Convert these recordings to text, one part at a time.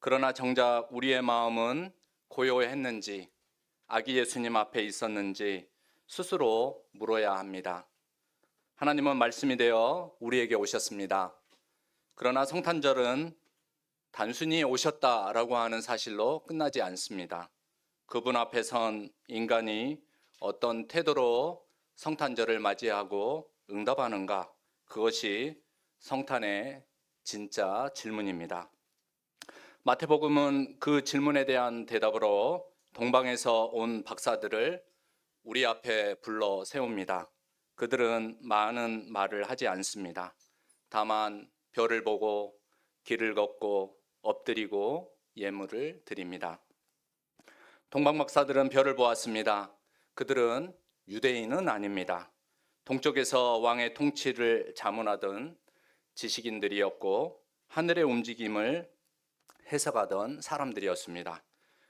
그러나 정작 우리의 마음은 고요했는지, 아기 예수님 앞에 있었는지 스스로 물어야 합니다. 하나님은 말씀이 되어 우리에게 오셨습니다. 그러나 성탄절은 단순히 오셨다라고 하는 사실로 끝나지 않습니다. 그분 앞에 선 인간이 어떤 태도로 성탄절을 맞이하고 응답하는가, 그것이 성탄의 진짜 질문입니다. 마태복음은 그 질문에 대한 대답으로 동방에서 온 박사들을 우리 앞에 불러 세웁니다. 그들은 많은 말을 하지 않습니다. 다만 별을 보고 길을 걷고 엎드리고 예물을 드립니다. 동방 박사들은 별을 보았습니다. 그들은 유대인은 아닙니다. 동쪽에서 왕의 통치를 자문하던 지식인들이었고 하늘의 움직임을 해석하던 사람들이었습니다.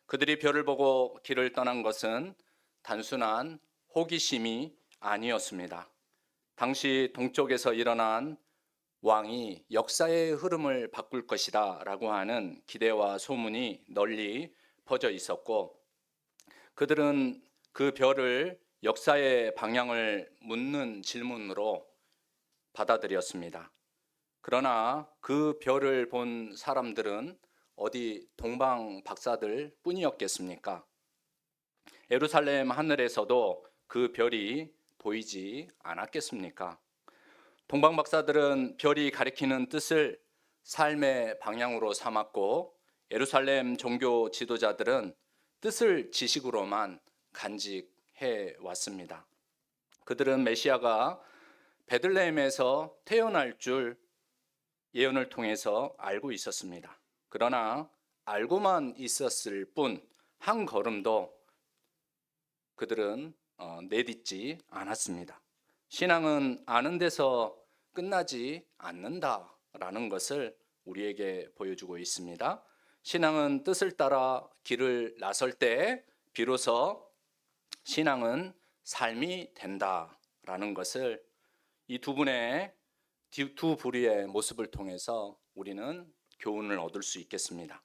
그들이 별을 보고 길을 떠난 것은 단순한 호기심이 아니었습니다. 당시 동쪽에서 일어난 왕이 역사의 흐름을 바꿀 것이다 라고 하는 기대와 소문이 널리 퍼져 있었고, 그들은 그 별을 역사의 방향을 묻는 질문으로 받아들였습니다. 그러나 그 별을 본 사람들은 어디 동방 박사들 뿐이었겠습니까? 예루살렘 하늘에서도 그 별이 보이지 않았겠습니까? 동방 박사들은 별이 가리키는 뜻을 삶의 방향으로 삼았고, 예루살렘 종교 지도자들은 뜻을 지식으로만 간직해 왔습니다. 그들은 메시아가 베들레헴에서 태어날 줄 예언을 통해서 알고 있었습니다. 그러나 알고만 있었을 뿐 한 걸음도 그들은 내딛지 않았습니다. 신앙은 아는 데서 끝나지 않는다라는 것을 우리에게 보여주고 있습니다. 신앙은 뜻을 따라 길을 나설 때 비로소 신앙은 삶이 된다라는 것을 이 두 분의 두 부류의 모습을 통해서 우리는 교훈을 얻을 수 있겠습니다.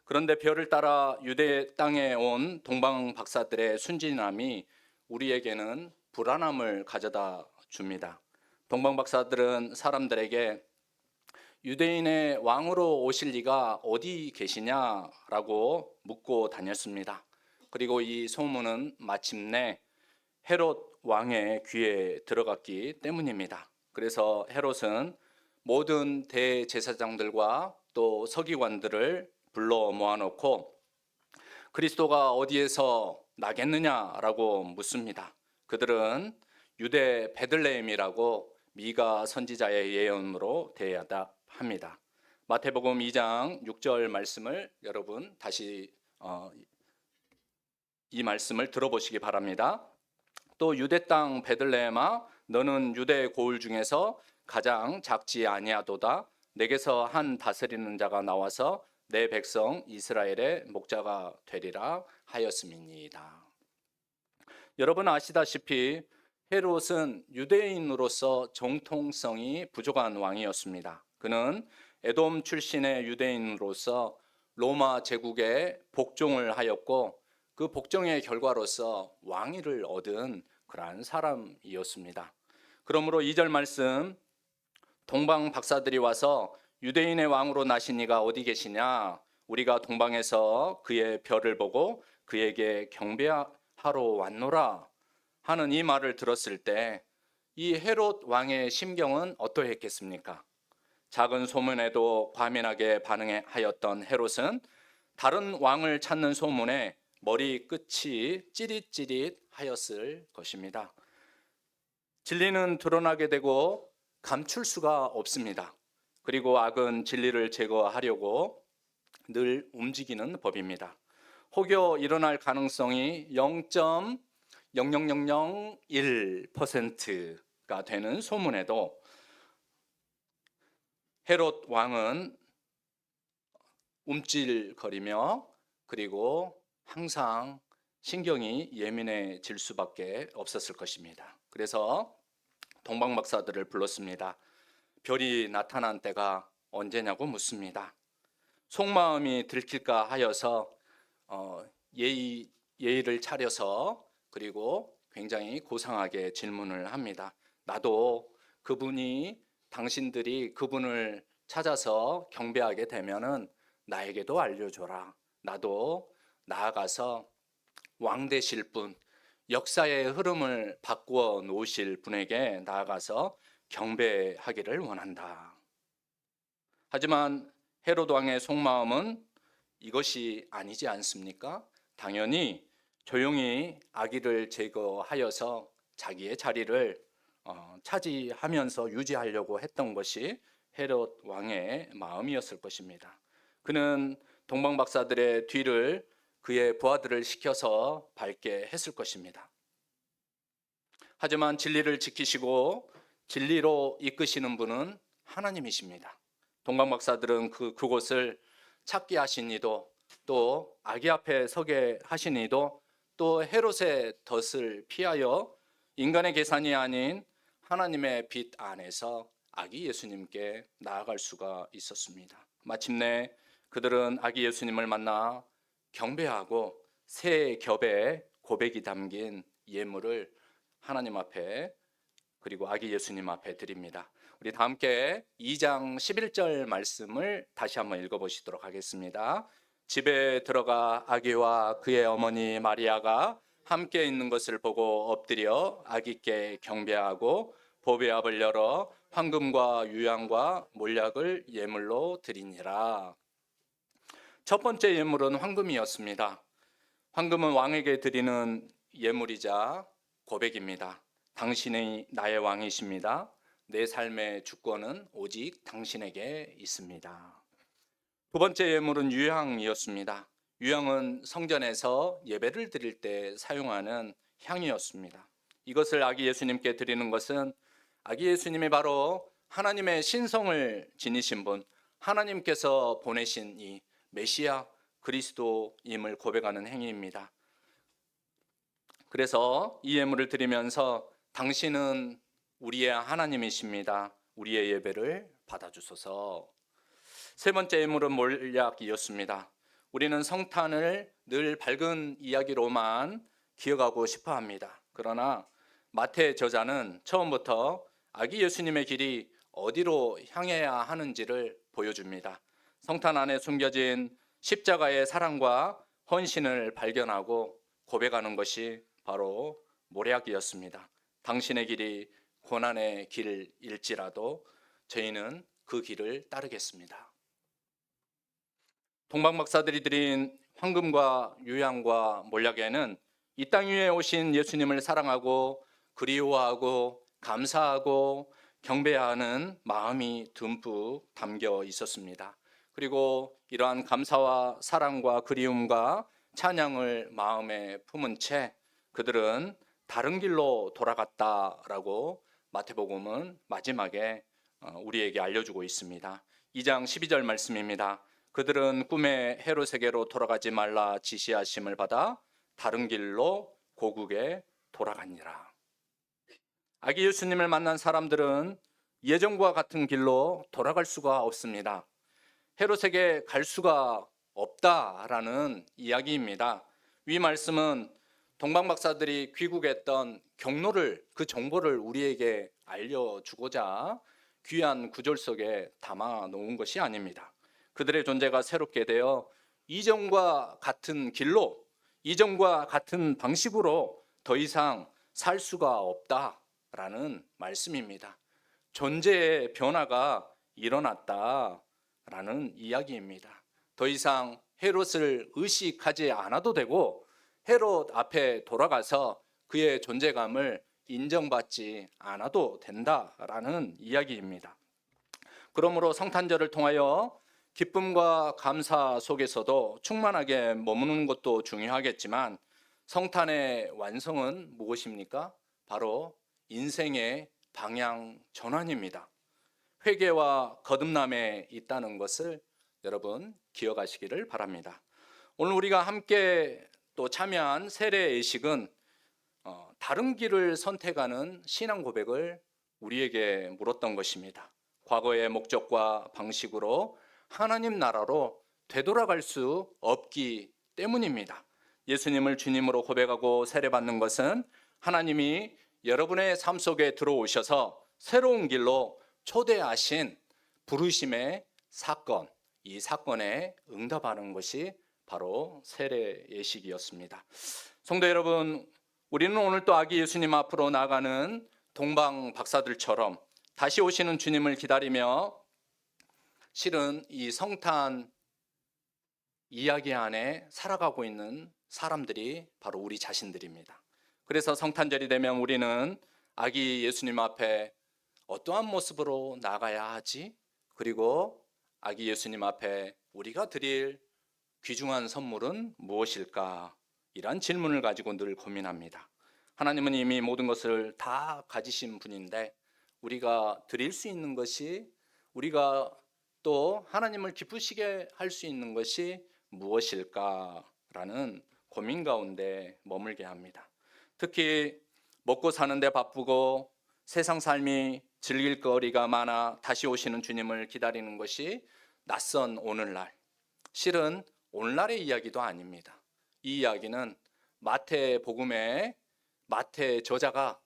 그런데 별을 따라 유대 땅에 온 동방 박사들의 순진함이 우리에게는 불안함을 가져다 줍니다. 동방 박사들은 사람들에게 유대인의 왕으로 오실 리가 어디 계시냐라고 묻고 다녔습니다. 그리고 이 소문은 마침내 헤롯 왕의 귀에 들어갔기 때문입니다. 그래서 헤롯은 모든 대제사장들과 또 서기관들을 불러 모아놓고 그리스도가 어디에서 나겠느냐라고 묻습니다. 그들은 유대 베들레헴이라고 미가 선지자의 예언으로 대답합니다. 마태복음 2장 6절 말씀을 여러분 다시 이 말씀을 들어보시기 바랍니다. 또 유대 땅 베들레헴아, 너는 유대 고을 중에서 가장 작지 아니하도다. 내게서 한 다스리는 자가 나와서 내 백성 이스라엘의 목자가 되리라 하였음이니이다. 여러분 아시다시피 헤롯은 유대인으로서 정통성이 부족한 왕이었습니다. 그는 에돔 출신의 유대인으로서 로마 제국에 복종을 하였고, 그 복종의 결과로서 왕위를 얻은 그러한 사람이었습니다. 그러므로 2절 말씀, 동방 박사들이 와서 유대인의 왕으로 나신 이가 어디 계시냐? 우리가 동방에서 그의 별을 보고 그에게 경배하러 왔노라 하는 이 말을 들었을 때 이 헤롯 왕의 심경은 어떠했겠습니까? 작은 소문에도 과민하게 반응하였던 헤롯은 다른 왕을 찾는 소문에 머리 끝이 찌릿찌릿하였을 것입니다. 진리는 드러나게 되고 감출 수가 없습니다. 그리고 악은 진리를 제거하려고 늘 움직이는 법입니다. 혹여 일어날 가능성이 0.00001%가 되는 소문에도 헤롯 왕은 움찔거리며 그리고 항상 신경이 예민해질 수밖에 없었을 것입니다. 그래서 동방 박사들을 불렀습니다. 별이 나타난 때가 언제냐고 묻습니다. 속마음이 들킬까 하여서 예의를 차려서 그리고 굉장히 고상하게 질문을 합니다. 나도 그분이 당신들이 그분을 찾아서 경배하게 되면은 나에게도 알려줘라. 나도 나아가서 왕 되실 분, 역사의 흐름을 바꾸어 놓으실 분에게 나아가서 경배하기를 원한다. 하지만 헤롯 왕의 속마음은 이것이 아니지 않습니까? 당연히 조용히 아기를 제거하여서 자기의 자리를 차지하면서 유지하려고 했던 것이 헤롯 왕의 마음이었을 것입니다. 그는 동방박사들의 뒤를 그의 부하들을 시켜서 밟게 했을 것입니다. 하지만 진리를 지키시고 진리로 이끄시는 분은 하나님이십니다. 동방박사들은 그곳을 찾게 하신 이도, 또 아기 앞에 서게 하신 이도, 또 헤롯의 덫을 피하여 인간의 계산이 아닌 하나님의 빛 안에서 아기 예수님께 나아갈 수가 있었습니다. 마침내 그들은 아기 예수님을 만나 경배하고 세 겹의 고백이 담긴 예물을 하나님 앞에 그리고 아기 예수님 앞에 드립니다. 우리 다 함께 2장 11절 말씀을 다시 한번 읽어보시도록 하겠습니다. 집에 들어가 아기와 그의 어머니 마리아가 함께 있는 것을 보고 엎드려 아기께 경배하고 보배 앞을 열어 황금과 유향과 몰약을 예물로 드리니라. 첫 번째 예물은 황금이었습니다. 황금은 왕에게 드리는 예물이자 고백입니다. 당신이 나의 왕이십니다. 내 삶의 주권은 오직 당신에게 있습니다. 두 번째 예물은 유향이었습니다. 유향은 성전에서 예배를 드릴 때 사용하는 향이었습니다. 이것을 아기 예수님께 드리는 것은 아기 예수님이 바로 하나님의 신성을 지니신 분, 하나님께서 보내신 이 메시아 그리스도임을 고백하는 행위입니다. 그래서 이 예물을 드리면서 당신은 우리의 하나님이십니다. 우리의 예배를 받아주소서. 세 번째 예물은 몰약이었습니다. 우리는 성탄을 늘 밝은 이야기로만 기억하고 싶어 합니다. 그러나 마태 저자는 처음부터 아기 예수님의 길이 어디로 향해야 하는지를 보여줍니다. 성탄 안에 숨겨진 십자가의 사랑과 헌신을 발견하고 고백하는 것이 바로 몰약이었습니다. 당신의 길이 고난의 길일지라도 저희는 그 길을 따르겠습니다. 동방박사들이 드린 황금과 유향과 몰약에는 이 땅 위에 오신 예수님을 사랑하고 그리워하고 감사하고 경배하는 마음이 듬뿍 담겨 있었습니다. 그리고 이러한 감사와 사랑과 그리움과 찬양을 마음에 품은 채 그들은 다른 길로 돌아갔다라고 마태복음은 마지막에 우리에게 알려주고 있습니다. 2장 12절 말씀입니다. 그들은 꿈에 헤롯에게로 돌아가지 말라 지시하심을 받아 다른 길로 고국에 돌아가니라. 아기 예수님을 만난 사람들은 예전과 같은 길로 돌아갈 수가 없습니다. 헤롯에게 갈 수가 없다라는 이야기입니다. 위 말씀은 동방박사들이 귀국했던 경로를, 그 정보를 우리에게 알려주고자 귀한 구절 속에 담아 놓은 것이 아닙니다. 그들의 존재가 새롭게 되어 이전과 같은 길로, 이전과 같은 방식으로 더 이상 살 수가 없다라는 말씀입니다. 존재의 변화가 일어났다라는 이야기입니다. 더 이상 헤롯을 의식하지 않아도 되고 헤롯 앞에 돌아가서 그의 존재감을 인정받지 않아도 된다라는 이야기입니다. 그러므로 성탄절을 통하여 기쁨과 감사 속에서도 충만하게 머무는 것도 중요하겠지만 성탄의 완성은 무엇입니까? 바로 인생의 방향 전환입니다. 회개와 거듭남에 있다는 것을 여러분 기억하시기를 바랍니다. 오늘 우리가 함께 또 참여한 세례 예식은 다른 길을 선택하는 신앙 고백을 우리에게 물었던 것입니다. 과거의 목적과 방식으로 하나님 나라로 되돌아갈 수 없기 때문입니다. 예수님을 주님으로 고백하고 세례받는 것은 하나님이 여러분의 삶 속에 들어오셔서 새로운 길로 초대하신 부르심의 사건, 이 사건에 응답하는 것이 바로 세례 예식이었습니다. 성도 여러분, 우리는 오늘 또 아기 예수님 앞으로 나가는 동방 박사들처럼 다시 오시는 주님을 기다리며 실은 이 성탄 이야기 안에 살아가고 있는 사람들이 바로 우리 자신들입니다. 그래서 성탄절이 되면 우리는 아기 예수님 앞에 어떠한 모습으로 나가야 하지? 그리고 아기 예수님 앞에 우리가 드릴 귀중한 선물은 무엇일까? 이런 질문을 가지고 늘 고민합니다. 하나님은 이미 모든 것을 다 가지신 분인데 우리가 드릴 수 있는 것이, 우리가 또 하나님을 기쁘시게 할 수 있는 것이 무엇일까라는 고민 가운데 머물게 합니다. 특히 먹고 사는데 바쁘고 세상 삶이 즐길 거리가 많아 다시 오시는 주님을 기다리는 것이 낯선 오늘날, 실은 오늘날의 이야기도 아닙니다. 이 이야기는 마태복음의 마태 저자가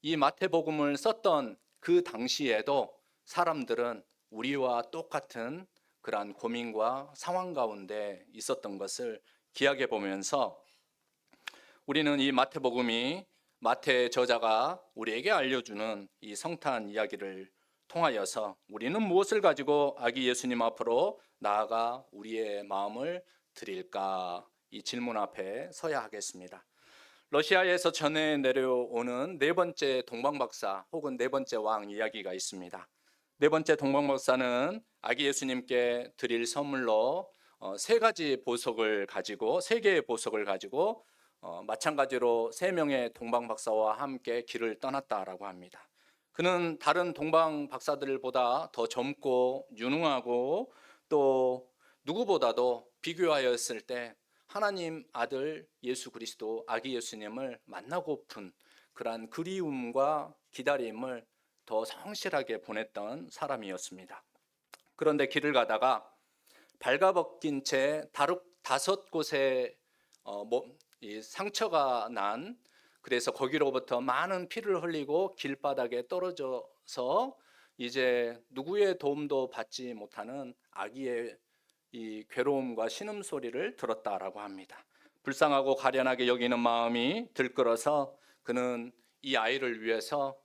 이 마태복음을 썼던 그 당시에도 사람들은 우리와 똑같은 그러한 고민과 상황 가운데 있었던 것을 기억해 보면서 우리는 이 마태복음이 마태 저자가 우리에게 알려주는 이 성탄 이야기를 통하여서 우리는 무엇을 가지고 아기 예수님 앞으로 나아가 우리의 마음을 드릴까, 이 질문 앞에 서야 하겠습니다. 러시아에서 전해 내려오는 네 번째 동방박사 혹은 네 번째 왕 이야기가 있습니다. 네 번째 동방박사는 아기 예수님께 드릴 선물로 세 개의 보석을 가지고 마찬가지로 세 명의 동방박사와 함께 길을 떠났다라고 합니다. 그는 다른 동방박사들보다 더 젊고 유능하고 또 누구보다도 비교하였을 때 하나님 아들 예수 그리스도 아기 예수님을 만나고픈 그러한 그리움과 기다림을 더 성실하게 보냈던 사람이었습니다. 그런데 길을 가다가 발가벗긴 채 다섯 곳에 상처가 난, 그래서 거기로부터 많은 피를 흘리고 길바닥에 떨어져서 이제 누구의 도움도 받지 못하는 아기의 이 괴로움과 신음소리를 들었다라고 합니다. 불쌍하고 가련하게 여기는 마음이 들끓어서 그는 이 아이를 위해서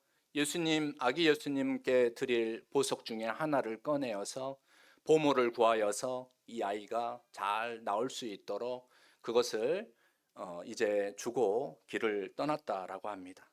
아기 예수님께 드릴 보석 중에 하나를 꺼내어서 보물을 구하여서 이 아이가 잘 나올 수 있도록 그것을 이제 주고 길을 떠났다라고 합니다.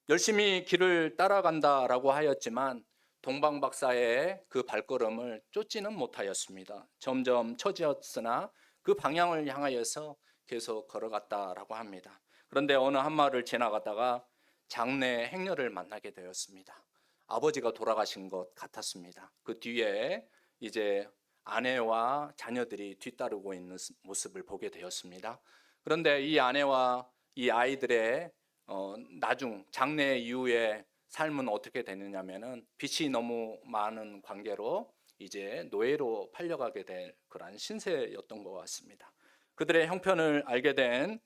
열심히 길을 따라간다라고 하였지만 동방박사의 그 발걸음을 쫓지는 못하였습니다. 점점 처지었으나 그 방향을 향하여서 계속 걸어갔다라고 합니다. 그런데 어느 한 마을을 지나가다가 장례 행렬을 만나게 되었습니다. 아버지가 돌아가신 것 같았습니다. 그 뒤에 이제 아내와 자녀들이 뒤따르고 있는 모습을 보게 되었습니다. 그런데 이 아내와 이 아이들의 나중 장례 이후에 삶은 어떻게 되느냐면은 빚이 너무 많은 관계로 이제 노예로 팔려가게 될 그런 신세였던 것 같습니다. 그들의 형편을 알게 된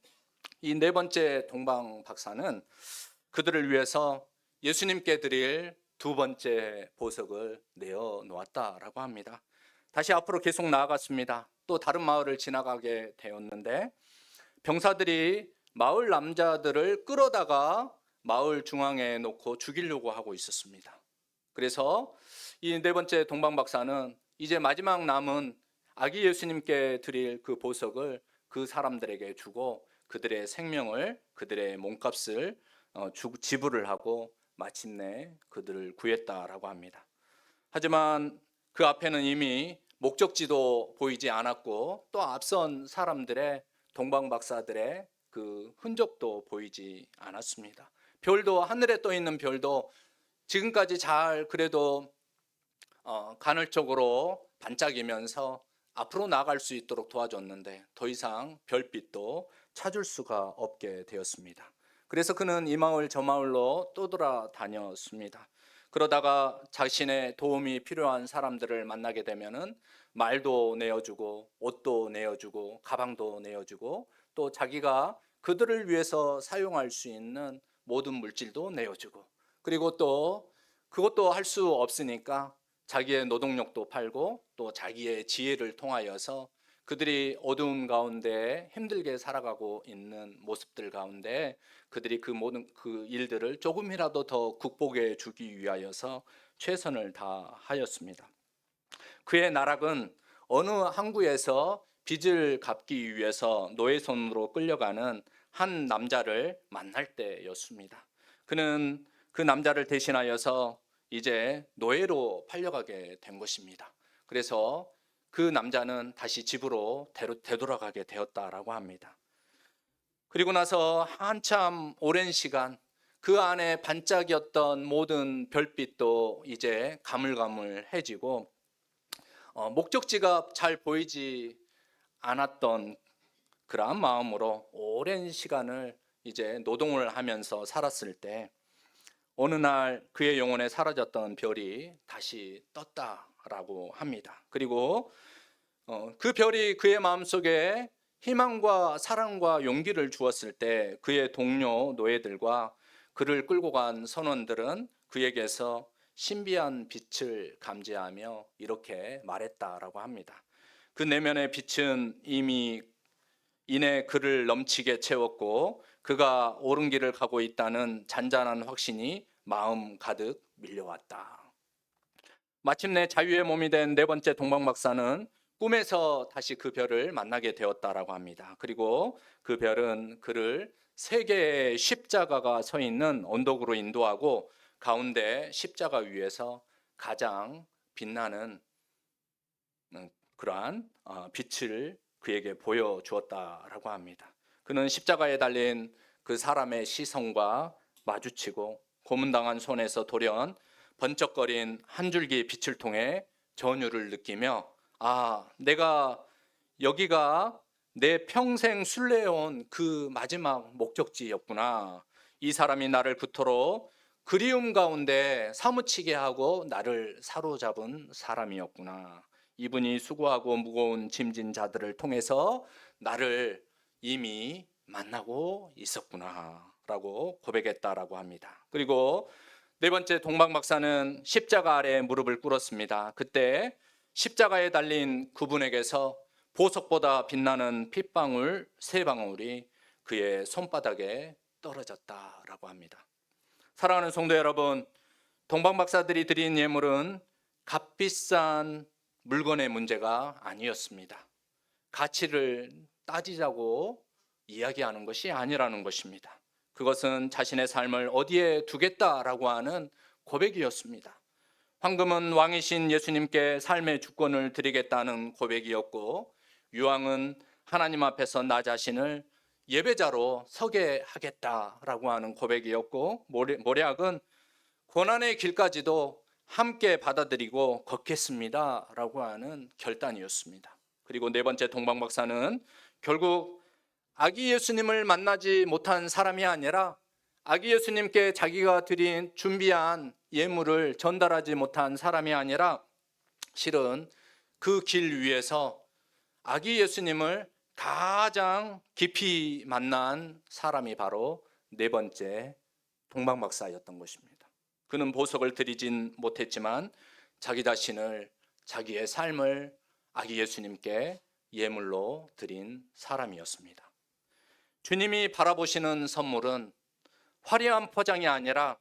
이 네 번째 동방 박사는 그들을 위해서 예수님께 드릴 두 번째 보석을 내어 놓았다라고 합니다. 다시 앞으로 계속 나아갔습니다. 또 다른 마을을 지나가게 되었는데 병사들이 마을 남자들을 끌어다가 마을 중앙에 놓고 죽이려고 하고 있었습니다. 그래서 이 네 번째 동방 박사는 이제 마지막 남은 아기 예수님께 드릴 그 보석을 그 사람들에게 주고 그들의 생명을, 그들의 몸값을 지불을 하고 마침내 그들을 구했다라고 합니다. 하지만 그 앞에는 이미 목적지도 보이지 않았고 또 앞선 사람들의 동방박사들의 그 흔적도 보이지 않았습니다. 별도, 하늘에 떠 있는 별도 지금까지 잘 그래도 간헐적으로 반짝이면서 앞으로 나아갈 수 있도록 도와줬는데 더 이상 별빛도 찾을 수가 없게 되었습니다. 그래서 그는 이 마을 저 마을로 떠돌아다녔습니다. 그러다가 자신의 도움이 필요한 사람들을 만나게 되면은 말도 내어주고 옷도 내어주고 가방도 내어주고 또 자기가 그들을 위해서 사용할 수 있는 모든 물질도 내어주고, 그리고 또 그것도 할 수 없으니까 자기의 노동력도 팔고 또 자기의 지혜를 통하여서 그들이 어두운 가운데 힘들게 살아가고 있는 모습들 가운데 그들이 그 모든 그 일들을 조금이라도 더 극복해 주기 위하여서 최선을 다하였습니다. 그의 나락은 어느 항구에서 빚을 갚기 위해서 노예손으로 끌려가는 한 남자를 만날 때였습니다. 그는 그 남자를 대신하여서 이제 노예로 팔려가게 된 것입니다. 그래서 그 남자는 다시 집으로 되돌아가게 되었다라고 합니다. 그리고 나서 한참 오랜 시간 그 안에 반짝였던 모든 별빛도 이제 가물가물해지고 목적지가 잘 보이지 않았던 그러한 마음으로 오랜 시간을 이제 노동을 하면서 살았을 때 어느 날 그의 영혼에 사라졌던 별이 다시 떴다라고 합니다. 그리고 그 별이 그의 마음속에 희망과 사랑과 용기를 주었을 때 그의 동료 노예들과 그를 끌고 간 선원들은 그에게서 신비한 빛을 감지하며 이렇게 말했다라고 합니다. 그 내면의 빛은 이미 이내 그를 넘치게 채웠고 그가 옳은 길을 가고 있다는 잔잔한 확신이 마음 가득 밀려왔다. 마침내 자유의 몸이 된 네 번째 동방 박사는 꿈에서 다시 그 별을 만나게 되었다라고 합니다. 그리고 그 별은 그를 세 개의 십자가가 서 있는 언덕으로 인도하고 가운데 십자가 위에서 가장 빛나는 그러한 빛을 그에게 보여주었다라고 합니다. 그는 십자가에 달린 그 사람의 시선과 마주치고 고문당한 손에서 돌연 번쩍거린 한 줄기 빛을 통해 전율을 느끼며 내가 여기가 내 평생 순례해온 그 마지막 목적지였구나. 이 사람이 나를 그토록 그리움 가운데 사무치게 하고 나를 사로잡은 사람이었구나. 이분이 수고하고 무거운 짐진 자들을 통해서 나를 이미 만나고 있었구나 라고 고백했다라고 합니다. 그리고 네 번째 동방 박사는 십자가 아래에 무릎을 꿇었습니다. 그때 십자가에 달린 그분에게서 보석보다 빛나는 핏방울 세 방울이 그의 손바닥에 떨어졌다라고 합니다. 사랑하는 성도 여러분, 동방 박사들이 드린 예물은 값비싼 물건의 문제가 아니었습니다. 가치를 따지자고 이야기하는 것이 아니라는 것입니다. 그것은 자신의 삶을 어디에 두겠다라고 하는 고백이었습니다. 황금은 왕이신 예수님께 삶의 주권을 드리겠다는 고백이었고, 유황은 하나님 앞에서 나 자신을 예배자로 서게 하겠다라고 하는 고백이었고, 모략은 고난의 길까지도 함께 받아들이고 걷겠습니다라고 하는 결단이었습니다. 그리고 네 번째 동방 박사는 결국 아기 예수님을 만나지 못한 사람이 아니라 아기 예수님께 자기가 준비한 예물을 전달하지 못한 사람이 아니라 실은 그 길 위에서 아기 예수님을 가장 깊이 만난 사람이 바로 네 번째 동방 박사였던 것입니다. 그는 보석을 드리진 못했지만 자기 자신을, 자기의 삶을 아기 예수님께 예물로 드린 사람이었습니다. 주님이 바라보시는 선물은 화려한 포장이 아니라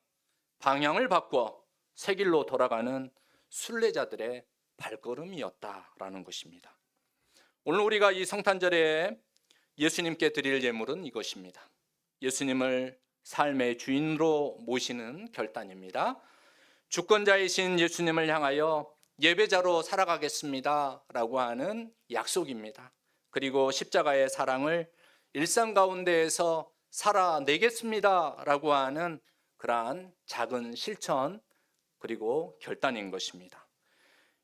방향을 바꿔 새 길로 돌아가는 순례자들의 발걸음이었다라는 것입니다. 오늘 우리가 이 성탄절에 예수님께 드릴 예물은 이것입니다. 예수님을 삶의 주인으로 모시는 결단입니다. 주권자이신 예수님을 향하여 예배자로 살아가겠습니다 라고 하는 약속입니다. 그리고 십자가의 사랑을 일상 가운데에서 살아내겠습니다 라고 하는 그러한 작은 실천 그리고 결단인 것입니다.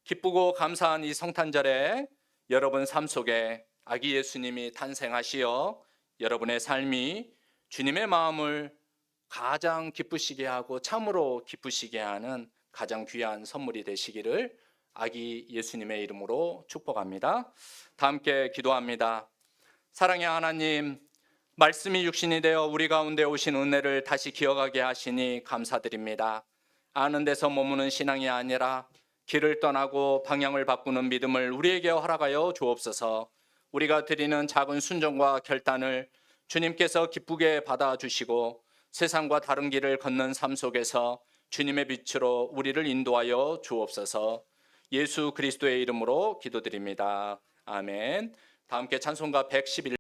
기쁘고 감사한 이 성탄절에 여러분 삶 속에 아기 예수님이 탄생하시어 여러분의 삶이 주님의 마음을 가장 기쁘시게 하고 참으로 기쁘시게 하는 가장 귀한 선물이 되시기를 아기 예수님의 이름으로 축복합니다. 다 함께 기도합니다. 사랑의 하나님, 말씀이 육신이 되어 우리 가운데 오신 은혜를 다시 기억하게 하시니 감사드립니다. 아는 데서 머무는 신앙이 아니라 길을 떠나고 방향을 바꾸는 믿음을 우리에게 허락하여 주옵소서. 우리가 드리는 작은 순종과 결단을 주님께서 기쁘게 받아주시고 세상과 다른 길을 걷는 삶 속에서 주님의 빛으로 우리를 인도하여 주옵소서. 예수 그리스도의 이름으로 기도드립니다. 아멘. 다 함께 찬송가 111